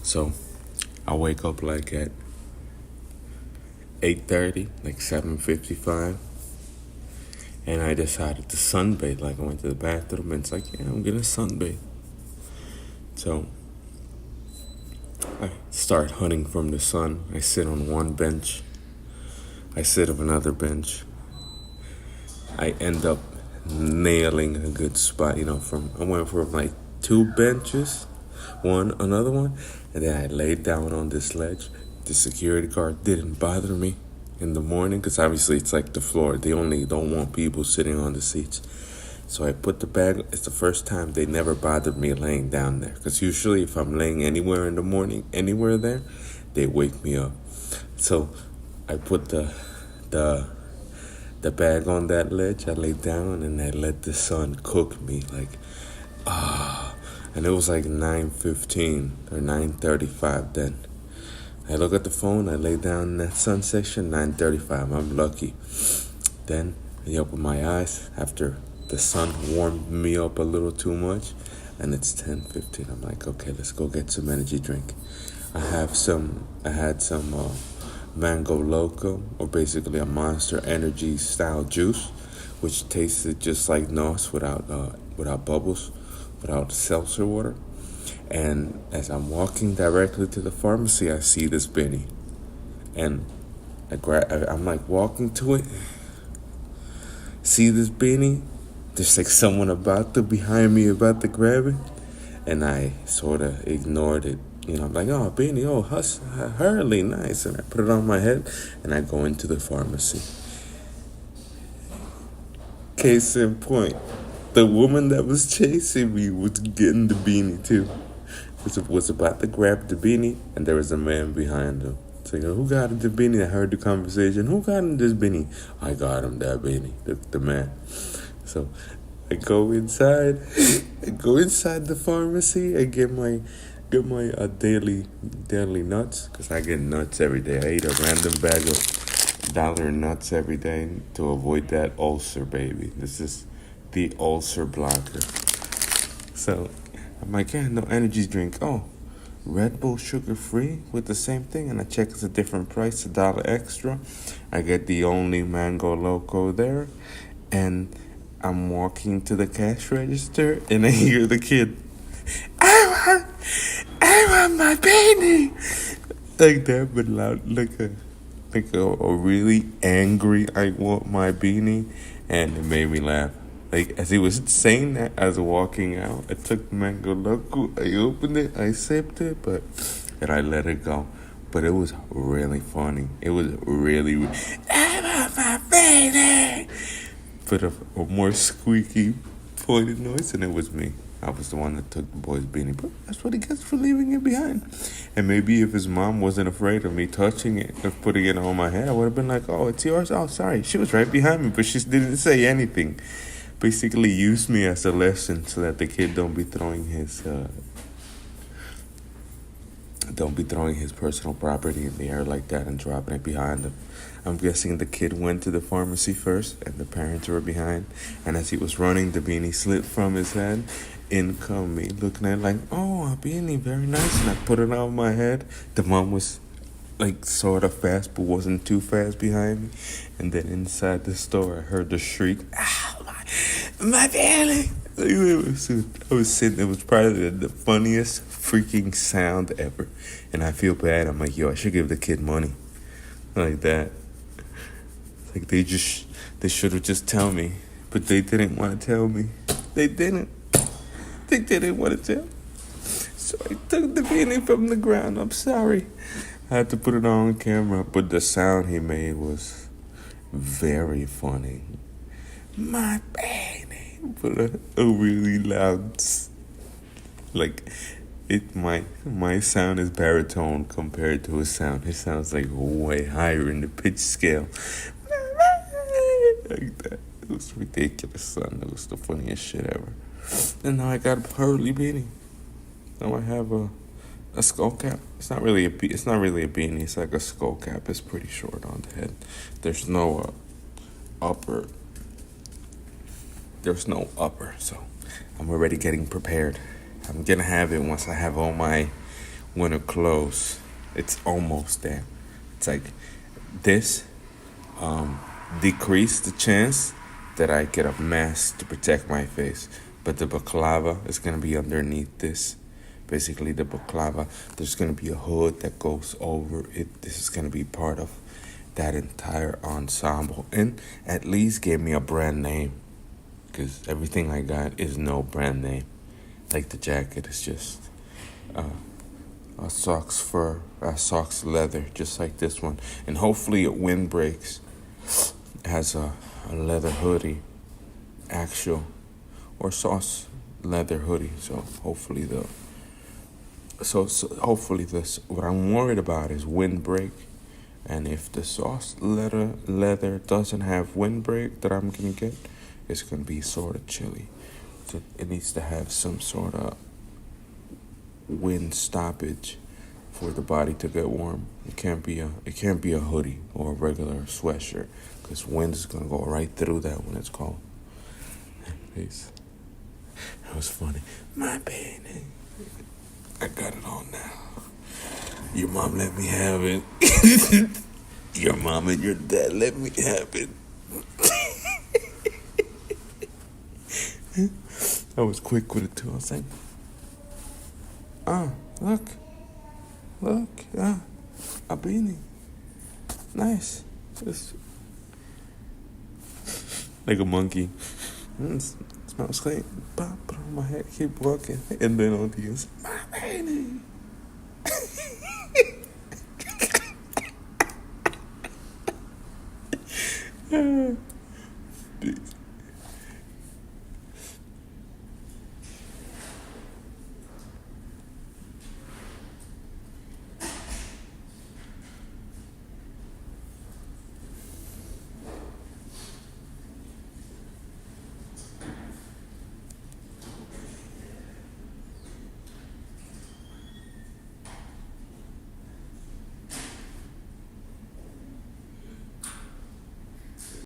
So I wake up like at 8:30, like 7:55, and I decided to sunbathe. Like I went to the bathroom and it's like, yeah, I'm gonna sunbathe. So I start hunting from the sun. I sit on one bench. I sit on another bench. I end up nailing a good spot. I went from like two benches, another one, and then I laid down on this ledge. The security guard didn't bother me in the morning because obviously it's like the floor. They only don't want people sitting on the seats. So I put the bag. It's the first time they never bothered me laying down there. Because usually if I'm laying anywhere in the morning, anywhere there, they wake me up. So I put the bag on that ledge. I laid down and I let the sun cook me and it was like 9:15 or 9:35 then. I look at the phone. I lay down in that sun section. 9:35. I'm lucky. Then I open my eyes after the sun warmed me up a little too much, and it's 10:15. I'm like, okay, let's go get some energy drink. I had some Mango Loco, or basically a Monster Energy style juice, which tasted just like NOS without bubbles, without seltzer water. And as I'm walking directly to the pharmacy, I see this Benny, and I'm like walking to it. See this Benny? There's like someone behind me about to grab it, and I sort of ignored it. I'm like, oh, Benny, oh, Hurley, nice. And I put it on my head, and I go into the pharmacy. Case in point, the woman that was chasing me was getting the beanie too. Was about to grab the beanie, and there was a man behind him. It's like, who got him the beanie? I heard the conversation. Who got him this beanie? I got him that beanie, the man. So I go inside. I go inside the pharmacy. I get my daily nuts, because I get nuts every day. I eat a random bag of dollar nuts every day to avoid that ulcer, baby. This is the ulcer blocker. So I'm like, yeah, no energy drink. Oh, Red Bull sugar free with the same thing, and I check it's a different price, $1 extra. I get the only Mango Loco there, and I'm walking to the cash register, and I hear the kid, I want my beanie, like that, but loud, like a really angry, I want my beanie, and it made me laugh. Like, as he was saying that, I was walking out. I took the Mango Loco, I opened it, I sipped it, and I let it go. But it was really funny. It was really, I want my beanie, but a more squeaky, pointed noise, and it was me. I was the one that took the boy's beanie, but that's what he gets for leaving it behind. And maybe if his mom wasn't afraid of me touching it, of putting it on my head, I would have been like, oh, it's yours? Oh, sorry. She was right behind me, but she didn't say anything. Basically used me as a lesson so that the kid don't be throwing his personal property in the air like that and dropping it behind him. I'm guessing the kid went to the pharmacy first and the parents were behind, and as he was running, the beanie slipped from his head. In come me looking at it like, oh, a beanie, very nice, and I put it on my head. The mom was like sort of fast but wasn't too fast behind me, and then inside the store I heard the shriek, ah, my beanie. I was sitting, it was probably the funniest freaking sound ever, and I feel bad. I'm like, yo, I should give the kid money like that. Like they should have just tell me, but they didn't want to tell me. They didn't want to tell. So I took the beanie from the ground. I'm sorry. I had to put it on camera, but the sound he made was very funny. My beanie, but a really loud, like my sound is baritone compared to his sound. His sounds like way higher in the pitch scale. Like that. It was ridiculous, son. It was the funniest shit ever. And now I got a Hurley beanie. Now I have a skull cap. It's not really a beanie. It's like a skull cap. It's pretty short on the head. There's no upper. So I'm already getting prepared. I'm gonna have it once I have all my winter clothes. It's almost there. It's like this decrease the chance that I get a mask to protect my face. But the baklava is gonna be underneath this. Basically, the baklava, there's gonna be a hood that goes over it. This is gonna be part of that entire ensemble, and at least give me a brand name, because everything I got is no brand name. Like the jacket is just a socks fur, a socks leather, just like this one, and hopefully it windbreaks. It has a leather hoodie, actual, or sauce leather hoodie. So hopefully hopefully this. What I'm worried about is windbreak, and if the sauce leather doesn't have windbreak that I'm gonna get, it's gonna be sort of chilly. So it needs to have some sort of wind stoppage for the body to get warm. It can't be a hoodie or a regular sweatshirt, because wind is gonna go right through that when it's cold. Peace. That was funny. My baby. I got it on now. Your mom let me have it. Your mom and your dad let me have it. I was quick with it too. I was like, look, a beanie. Nice. Just like a monkey. Smells great. Put on my head, keep walking. And then on the inside, my beanie.